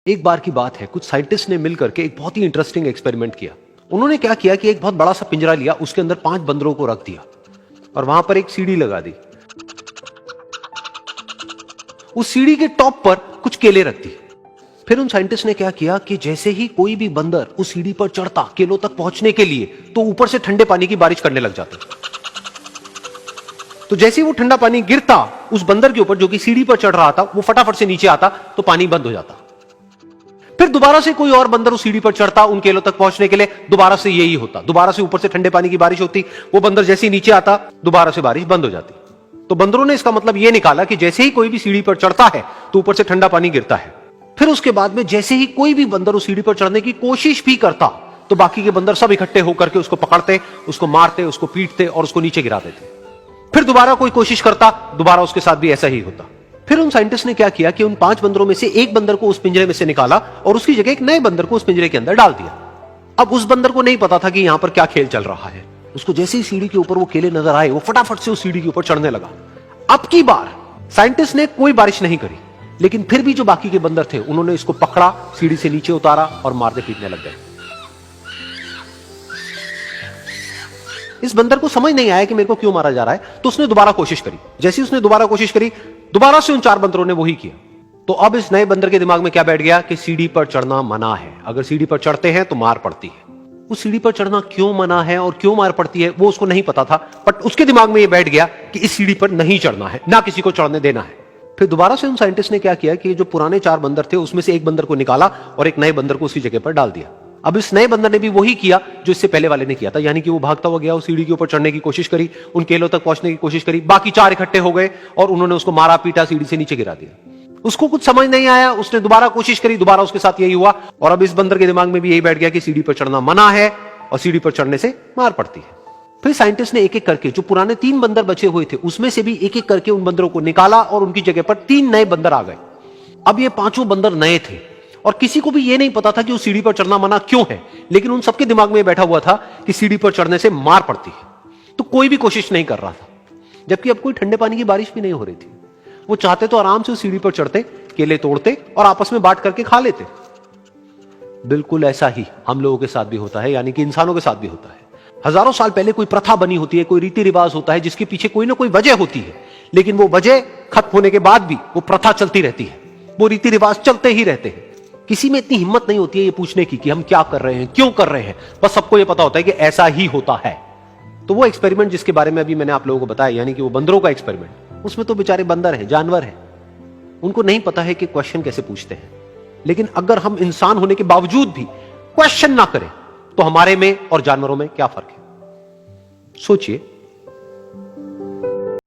एक बार की बात है, कुछ साइंटिस्ट ने मिलकर के एक बहुत ही इंटरेस्टिंग एक्सपेरिमेंट किया। उन्होंने क्या किया कि एक बहुत बड़ा सा पिंजरा लिया, उसके अंदर 5 बंदरों को रख दिया और वहां पर एक सीढ़ी लगा दी। उस सीढ़ी के टॉप पर कुछ केले रख दिए। फिर उन साइंटिस्ट ने क्या किया कि जैसे ही कोई भी बंदर उस सीढ़ी पर चढ़ता केलों तक पहुंचने के लिए, तो ऊपर से ठंडे पानी की बारिश करने लग जाते। तो जैसे ही वो ठंडा पानी गिरता उस बंदर के ऊपर जो कि सीढ़ी पर चढ़ रहा था, वो फटाफट से नीचे आता तो पानी बंद हो जाता। फिर दोबारा से कोई और बंदर उस सीढ़ी पर चढ़ता उन केलों तक पहुंचने के लिए, दोबारा से यही होता। दोबारा से ऊपर से ठंडे पानी की बारिश होती, वो बंदर जैसे ही नीचे आता दोबारा से बारिश बंद हो जाती। तो बंदरों ने इसका मतलब यह निकाला कि जैसे ही कोई भी सीढ़ी पर चढ़ता है तो ऊपर से ठंडा पानी गिरता है। फिर उसके बाद में जैसे ही कोई भी बंदर उस सीढ़ी पर चढ़ने की कोशिश भी करता तो बाकी के बंदर सब इकट्ठे होकर के उसको पकड़ते, उसको मारते, उसको पीटते और उसको नीचे गिरा देते। फिर दोबारा कोई कोशिश करता, दोबारा उसके साथ भी ऐसा ही होता। फिर उन साइंटिस्ट ने क्या किया कि उन 5 बंदरों में से एक बंदर को उस पिंजरे में से निकाला और उसकी जगह एक नए बंदर को उस पिंजरे के अंदर डाल दिया। अब उस बंदर को नहीं पता था कि यहां पर क्या खेल चल रहा है। उसको जैसे ही सीढ़ी के ऊपर वो केले नजर आए, वो फटाफट से उस सीढ़ी के ऊपर चढ़ने लगा। अब की बार साइंटिस्ट ने कोई बारिश नहीं करी, लेकिन फिर भी जो बाकी के बंदर थे उन्होंने इसको पकड़ा, सीढ़ी से नीचे उतारा और मारते पीटने लग गए। इस बंदर को समझ नहीं आया कि मेरे को क्यों मारा जा रहा है, तो उसने दोबारा कोशिश करी। जैसे उसने दोबारा कोशिश करी, दोबारा से उन 4 बंदरों ने वही किया। तो अब इस नए बंदर के दिमाग में क्या बैठ गया कि सीढ़ी पर चढ़ना मना है, अगर सीढ़ी पर चढ़ते हैं तो मार पड़ती है। उस सीढ़ी पर चढ़ना क्यों मना है और क्यों मार पड़ती है वो उसको नहीं पता था, बट उसके दिमाग में यह बैठ गया कि इस सीढ़ी पर नहीं चढ़ना है, ना किसी को चढ़ने देना है। फिर दोबारा से उन साइंटिस्ट ने क्या किया कि जो पुराने 4 बंदर थे उसमें से एक बंदर को निकाला और एक नए बंदर को उसी जगह पर डाल दिया। अब इस नए बंदर ने भी वही किया जो इससे पहले वाले ने किया था, यानी कि वो भागता हुआ गया, उस सीढ़ी के ऊपर चढ़ने की कोशिश करी, उन केलों तक पहुंचने की कोशिश करी। बाकी 4 इकट्ठे हो गए और उन्होंने उसको मारा पीटा, सीढ़ी से नीचे गिरा दिया। उसको कुछ समझ नहीं आया, उसने दोबारा कोशिश करी, दोबारा उसके साथ यही हुआ। और अब इस बंदर के दिमाग में भी यही बैठ गया कि सीढ़ी पर चढ़ना मना है और सीढ़ी पर चढ़ने से मार पड़ती है। फिर साइंटिस्ट ने एक एक करके जो पुराने 3 बंदर बचे हुए थे उसमें से भी एक एक करके उन बंदरों को निकाला और उनकी जगह पर 3 नए बंदर आ गए। अब ये 5 बंदर नए थे और किसी को भी ये नहीं पता था कि उस सीढ़ी पर चढ़ना मना क्यों है, लेकिन उन सबके दिमाग में बैठा हुआ था कि सीढ़ी पर चढ़ने से मार पड़ती है। तो कोई भी कोशिश नहीं कर रहा था, जबकि अब कोई ठंडे पानी की बारिश भी नहीं हो रही थी। वो चाहते तो आराम से उस सीढ़ी पर चढ़ते, केले तोड़ते और आपस में बांट करके खा लेते। बिल्कुल ऐसा ही हम लोगों के साथ भी होता है, यानी कि इंसानों के साथ भी होता है। हजारों साल पहले कोई प्रथा बनी होती है, कोई रीति रिवाज होता है जिसके पीछे कोई ना कोई वजह होती है, लेकिन वो वजह खत्म होने के बाद भी वो प्रथा चलती रहती है, वो रीति रिवाज चलते ही रहते हैं। किसी में इतनी हिम्मत नहीं होती है ये पूछने की कि हम क्या कर रहे हैं, क्यों कर रहे हैं। बस सबको ये पता होता है कि ऐसा ही होता है। तो वो एक्सपेरिमेंट जिसके बारे में अभी मैंने आप लोगों को बताया, यानी कि वो बंदरों का एक्सपेरिमेंट, उसमें तो बेचारे बंदर हैं, जानवर हैं, उनको नहीं पता है कि क्वेश्चन कैसे पूछते हैं। लेकिन अगर हम इंसान होने के बावजूद भी क्वेश्चन ना करें तो हमारे में और जानवरों में क्या फर्क है, सोचिए।